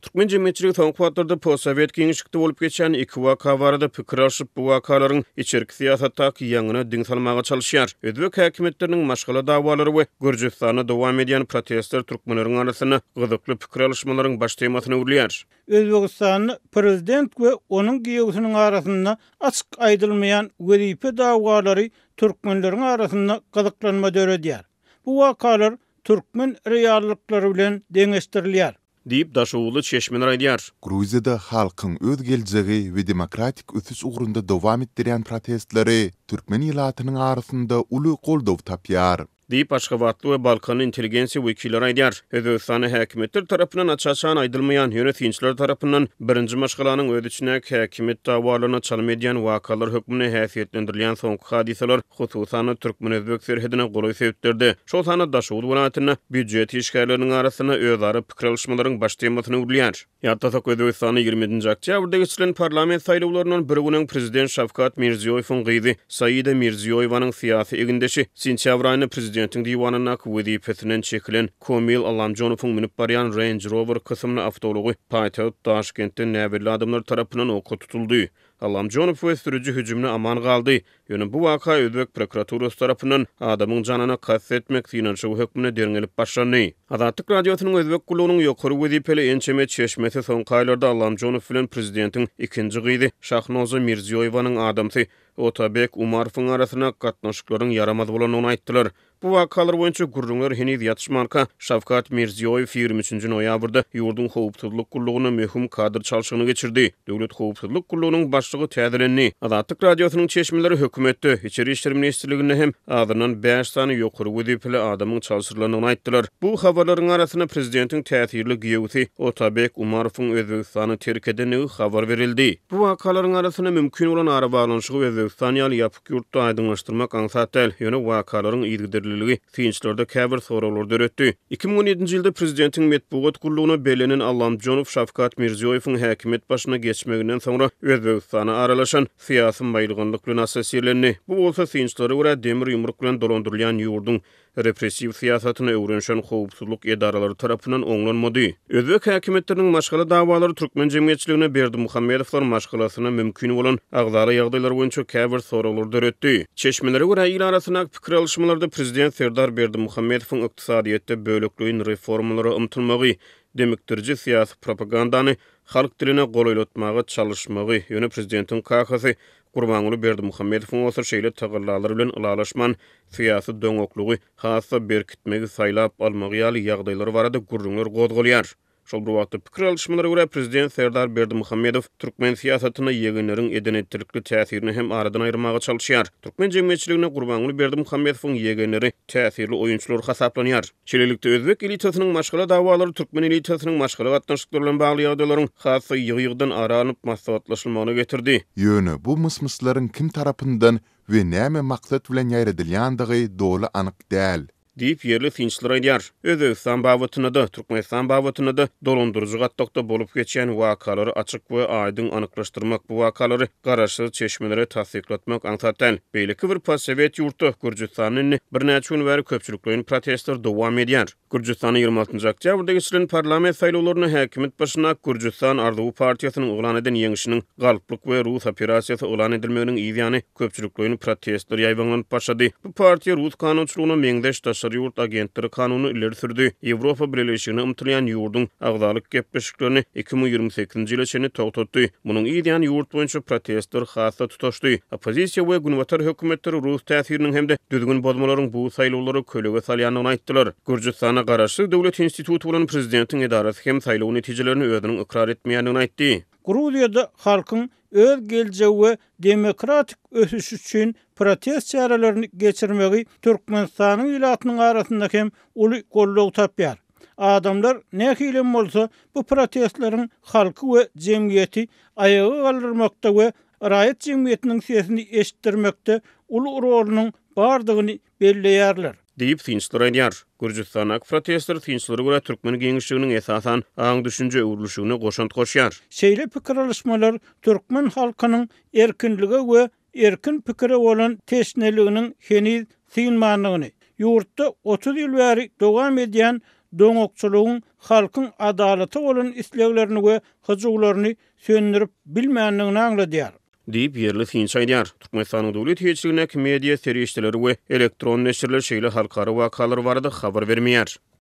Türkmen cemiyetçiligi soňky wagtlarda postsovet giňişlikde bolup geçen iki waka barada pikir alşyp bu wakalaryň içerki siýasatdaky ýaňyna diň salmaga çalyşýar. Özbek häkimetleriniň maşgala dawalary we Gürjistanda dowam edýän protestler türkmenleriň arasyna gyzykly pikir alşmalaryň baş temasyna urlýar. Özbegistan prezident we onuň giýegisiniň arasynda açyk aýdylmaýan wezipe dawalary türkmenleriň arasynda gyzyklanma döredýär. Bu wakalar türkmen reallyklary bilen deňeşdirilýär. Diýip Daşoğlu Çeşmen aýdýar. Gruziýada halkyň öz geljegi we demokratik ösüş ugrunda dowam etdirýän protestleri türkmen ýylatynyň arasynda uly goldaw tapýar. Diýip Aşgabatly we Balkan intelligensiýa wekilleri aýdýar. Özbekistan häkimetleri tarapyndan açaçan aýdylmaýan ýönetimçiler tarapyndan birinji maşgalanyň öz içine häkimet dawalaryna çalym edýän wakalar hökmüne häsiýetlendirilýän soňky hadiseler hususan türkmen-özbek serhedine goly sebäpdirdi. Şol sany Daşoğlu welaýatyna büdjet işgärleriniň arasyna özara pikir alşmalaryň baş temasyny urlýar. Ýa-da Özbekistanyň 20-nji oktýabrda geçirilen parlament saýlawlarynyň biri günen prezident Şavkat Mirziýowyň gyzy Saida Mirziýowyň syýasy egindeşi sentýabr aýyny Prezidentiň diwanyna wezipesinden çekilen Komil Allamjonowyň minip barýan Range Rover kysymly awtology paýtagat Taşkentde näbirli adamlar tarapyndan oka tutuldy. Allamjonow we sürüji hüjümine aman galdy. Ýöne bu waka Özbek prokuraturasy tarapyndan adamyň janyna kastet etmek synanşy hökmüne derňelip başlandy. Azatlyk radiosynyň Özbek gulugynyň ýokary wezipeli ençeme çeşmesi soňky aýlarda Allamjonow bilen prezidentiň ikinji gyzy Şahnoza Mirziýowyň adamsy Otabek Umarowyň arasyna gatnaşyklaryň yaramaz bolanyny aýtdylar. Bu wakalar boýunça gurrunlar heniz ýatışmanka Şavkat Mirziýow 23-nji noýabrda ýurdun howpsuzlyk gullugyny möhüm kadr çalşygyny geçirdi. Döwlet howpsuzlyk gullugynyň başlygy täzelenni. Azatlyk radiosynyň çeşmeleri hökümetde, içeri işler ministrliginde hem adynyň 5 sany ýokary wezipeli adamyň çalşyrlanyny aýtdylar. Bu habarlaryň arasyna prezidentiň täsirli giýewsi Otabek Umarowyň Özbegistany terk edeni habar berildi. Bu wakalaryň arasyna mümkin bolan ara baglanyşy Özbegistan ýaly ýapyk ýurtda aýdyňlaşdyrmak aňsatdyl. Ýöne wakalaryň ýygyderliligi synçlarda käbir soralar döretdi. 2017-nji ýylda prezidentiň medpugat gullugyna belenen Allamjonow Şavkat Mirziýowyň häkimet başyna geçmeginden soňra Özbegistana aralaşan syýasy maýlygynyk bilen assosiýerlendi. Bu bolsa synçlary görä demir ýumruk bilen dolandyrylýan ýurdun repressiv siýasatyny öwrenşen howpsuzlyk edaralary tarapyndan oňlanmady. Özbek häkimetleriniň maşgala dawalary türkmen jemgyýetçiligine Berdimuhammedowyň maşgalasyna mümkin bolan agzary ýagdaýlar boýunça käbir soralar döretdi. Çeşmelere görä ýyl arasyna pikir alşmalarda prezident Serdar Berdimuhammedowyň ykdysadyýetde bölekliğin reformalary ymtylmagy, demekdirji syýasy propagandany halk diline golaýlatmagy çalyşmagy ýöne prezidentiň kakasy Gurbanuly Berdimuhammedowyň osur şeýle tagallalary bilen ylalaşman syýasy döňoklugy hassa berkitmegi saýlap almagy ýaly ýagdaýlary barada gurrunlar gozgolýar. Şol bir wagtda pikir alşmalara görä prezident Serdar Berdimuhammedow türkmen siýasatyna ýegenleriň edenetlikli täsirini hem aradan aýyrmaga çalyşýar. Türkmen jemgyýetçiligine Gurbanuly Berdimuhammedowyň ýegenleri täsirli oýunçylar hasaplanýar. Çelelikde Özbek elitasynyň maşgala dawalary türkmen elitasynyň maşgala gatnaşykları bilen bagly ýagdaýlaryň hassa ýygy-ýygydan aranyp maslahatlaşylmagyna getirdi. Ýöne bu mysmyslaryň kim tarapyndan we näme maksat bilen ýaradylýandygy doly anyk däl. Diýip ýerli synçlar aýdýar. Özbegistan bawatyna da, Türkmenistan bawatyna da dolandyrjy gatdakda bolup geçen wakalary açyk we aýdyň anyklaşdyrmak, bu wakalary garaşy çeşmelere tasdiklatmak aňsatdyl. Beýleki bir postsovet ýurtda Gürjistanyň bir näçe gün bäri köpçülikliň protestler dowam edýär. Gürjistanyň 26-njy oktýabrda geçirilen parlament saýlawlaryna häkimet başyna Gürjistan Arduw partiýasynyň oglan eden ýeňişiniň galyplyk we Rus operasiýasy oglan edilmeginiň ýygyny köpçülikliň protestler ýaýbanlanyp başlady. Bu partiýa Rus kanunçylygyna meňdeş ýurt agentleri kanuny ileri sürdi. Ýewropa Birleşigine ymtylýan ýurdun agdalyk gepleşiklerini 2028-nji ýyla çenli togtatdy. Munyň ýygyny ýurt boýunça protestler hassa tutuşdy. Opozisiýa we günwatar hökümetleri Rus täsiriniň hemde düzgün bozmalaryň bu saýlawlary kölege salýanyny aýtdylar. Gürjistana garaşy döwlet instituty bolan prezidentiň edarasy hem saýlaw netijelerini özüniň ikrar etmeýändigini aýtdy. Gruziýada halkyň öz geljegi we demokratik ösüş üçin protest çaralaryny geçirmegi Türkmenistanyň ýylatynyň arasynda hem uly gollaw tapýar. Adamlar nähilem bolsa bu protestleriň halky we jemgyýeti aýagy galdyrmakda we raýat jemgyýetiniň sesini eşitdirmekde uly rolunyň bardygyny belleýärler. Diýip synçlar aýdýar. Gürjistanyň protestler synçlary görä türkmen giňişliginiň esasan aň düşünje öwrülüşigine goşant goşýar. Şeýle pikir alşmalar türkmen halkynyň erkinligi we erkin pikire bolan teşneliginiň heniz synmanlygyny, ýurtda 30 ýyl bäri dowam edýän doňokçylygyň halkyň adalaty bolan isleglerini we hyjuglaryny söndürip bilmänligini aňladýar. Diýip ýerli finç aýdýar. Türkmenistanyň dowlet heçligine media serişçileri we elektron neşirler şeýle halkara wakalary barada habar bermeýär.